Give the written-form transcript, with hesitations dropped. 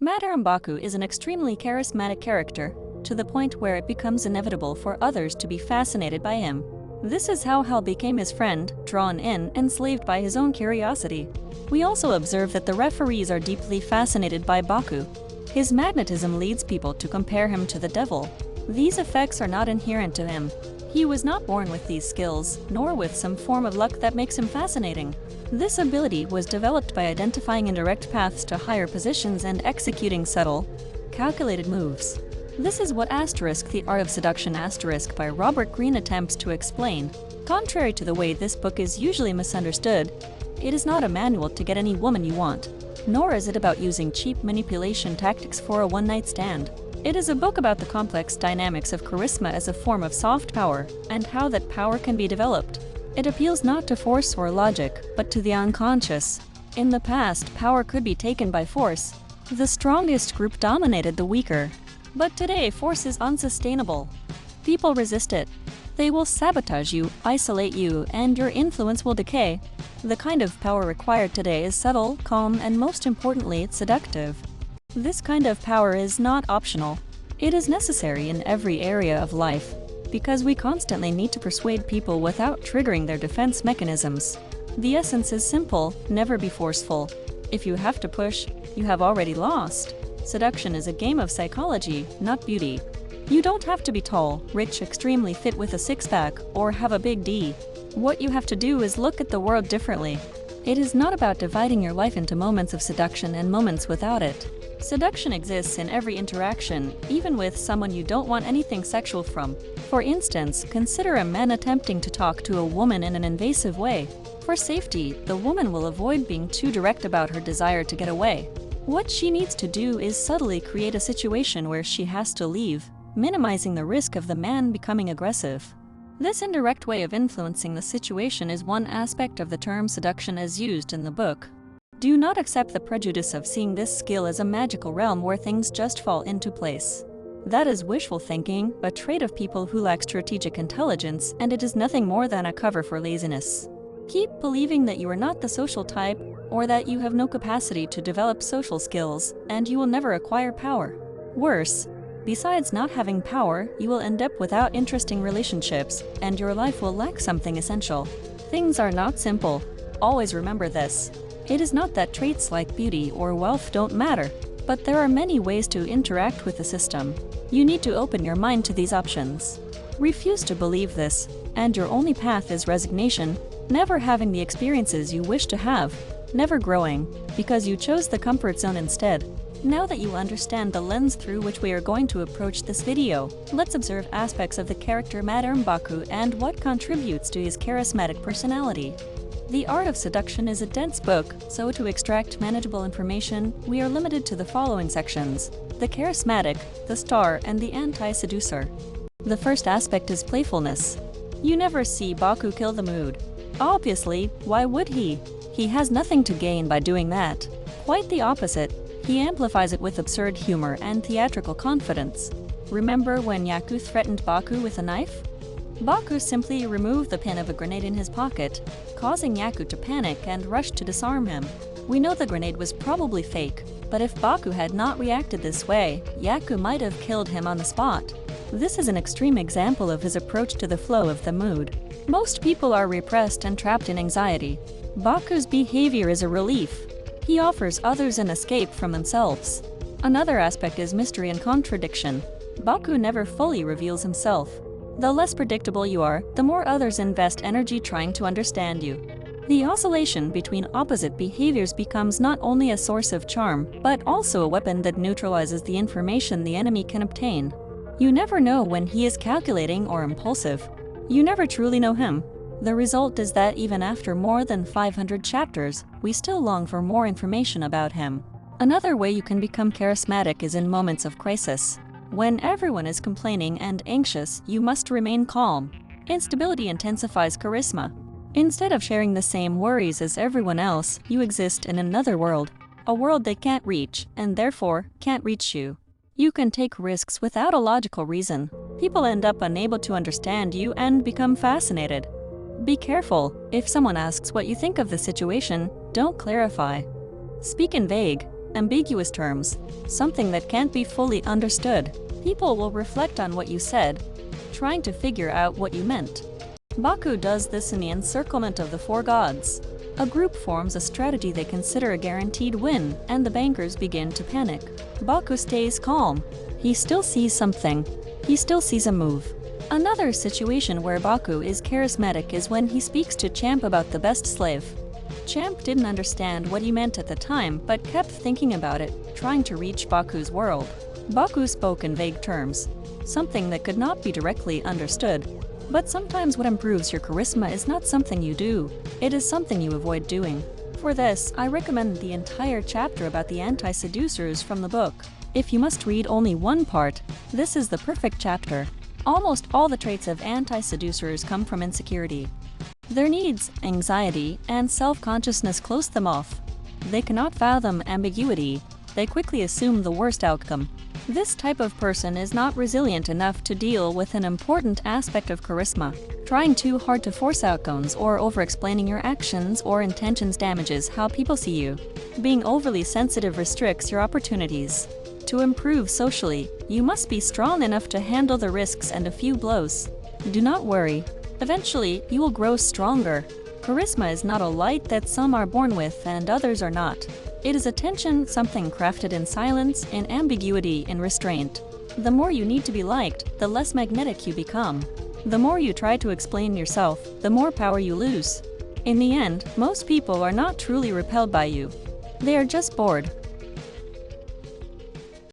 Madarame Baku is an extremely charismatic character, to the point where it becomes inevitable for others to be fascinated by him. This is how Hal became his friend, drawn in, enslaved by his own curiosity. We also observe that the referees are deeply fascinated by Baku. His magnetism leads people to compare him to the devil. These effects are not inherent to him. He was not born with these skills, nor with some form of luck that makes him fascinating. This ability was developed by identifying indirect paths to higher positions and executing subtle, calculated moves. This is what The Art of Seduction by Robert Greene attempts to explain. Contrary to the way this book is usually misunderstood, it is not a manual to get any woman you want, nor is it about using cheap manipulation tactics for a one-night stand. It is a book about the complex dynamics of charisma as a form of soft power, and how that power can be developed. It appeals not to force or logic, but to the unconscious. In the past, power could be taken by force. The strongest group dominated the weaker. But today, force is unsustainable. People resist it. They will sabotage you, isolate you, and your influence will decay. The kind of power required today is subtle, calm, and most importantly, seductive. This kind of power is not optional. It is necessary in every area of life, because we constantly need to persuade people without triggering their defense mechanisms. The essence is simple: never be forceful. If you have to push, you have already lost. Seduction is a game of psychology, not beauty. You don't have to be tall, rich, extremely fit with a six-pack, or have a big D. What you have to do is look at the world differently. It is not about dividing your life into moments of seduction and moments without it. Seduction exists in every interaction, even with someone you don't want anything sexual from. For instance, consider a man attempting to talk to a woman in an invasive way. For safety, the woman will avoid being too direct about her desire to get away. What she needs to do is subtly create a situation where she has to leave, minimizing the risk of the man becoming aggressive. This indirect way of influencing the situation is one aspect of the term seduction as used in the book. Do not accept the prejudice of seeing this skill as a magical realm where things just fall into place. That is wishful thinking, a trait of people who lack strategic intelligence, and it is nothing more than a cover for laziness. Keep believing that you are not the social type, or that you have no capacity to develop social skills, and you will never acquire power. Worse, besides not having power, you will end up without interesting relationships, and your life will lack something essential. Things are not simple. Always remember this. It is not that traits like beauty or wealth don't matter, but there are many ways to interact with the system. You need to open your mind to these options. Refuse to believe this, and your only path is resignation, never having the experiences you wish to have, never growing, because you chose the comfort zone instead. Now that you understand the lens through which we are going to approach this video, let's observe aspects of the character Madarame Baku and what contributes to his charismatic personality. The Art of Seduction is a dense book, so to extract manageable information, we are limited to the following sections: the charismatic, the star, and the anti-seducer. The first aspect is playfulness. You never see Baku kill the mood. Obviously, why would he? He has nothing to gain by doing that. Quite the opposite. He amplifies it with absurd humor and theatrical confidence. Remember when Yaku threatened Baku with a knife? Baku simply removed the pin of a grenade in his pocket, causing Yaku to panic and rush to disarm him. We know the grenade was probably fake, but if Baku had not reacted this way, Yaku might have killed him on the spot. This is an extreme example of his approach to the flow of the mood. Most people are repressed and trapped in anxiety. Baku's behavior is a relief. He offers others an escape from themselves. Another aspect is mystery and contradiction. Baku never fully reveals himself. The less predictable you are, the more others invest energy trying to understand you. The oscillation between opposite behaviors becomes not only a source of charm, but also a weapon that neutralizes the information the enemy can obtain. You never know when he is calculating or impulsive. You never truly know him. The result is that even after more than 500 chapters, we still long for more information about him. Another way you can become charismatic is in moments of crisis. When everyone is complaining and anxious, you must remain calm. Instability intensifies charisma. Instead of sharing the same worries as everyone else, you exist in another world, a world they can't reach, and therefore can't reach you. You can take risks without a logical reason. People end up unable to understand you and become fascinated. Be careful. If someone asks what you think of the situation, don't clarify. Speak in vague, Ambiguous terms, something that can't be fully understood. People will reflect on what you said, trying to figure out what you meant. Baku does this in the encirclement of the four gods. A group forms a strategy they consider a guaranteed win, and the bankers begin to panic. Baku stays calm. He still sees something. He still sees a move. Another situation where Baku is charismatic is when he speaks to Champ about the best slave. Champ didn't understand what he meant at the time, but kept thinking about it, trying to reach Baku's world. Baku spoke in vague terms, something that could not be directly understood. But sometimes what improves your charisma is not something you do, it is something you avoid doing. For this, I recommend the entire chapter about the anti-seducers from the book. If you must read only one part, this is the perfect chapter. Almost all the traits of anti-seducers come from insecurity. Their needs, anxiety, and self-consciousness close them off. They cannot fathom ambiguity. They quickly assume the worst outcome. This type of person is not resilient enough to deal with an important aspect of charisma. Trying too hard to force outcomes or over-explaining your actions or intentions damages how people see you. Being overly sensitive restricts your opportunities. To improve socially, you must be strong enough to handle the risks and a few blows. Do not worry. Eventually, you will grow stronger. Charisma is not a light that some are born with and others are not. It is attention, something crafted in silence, in ambiguity, in restraint. The more you need to be liked, the less magnetic you become. The more you try to explain yourself, the more power you lose. In the end, most people are not truly repelled by you. They are just bored.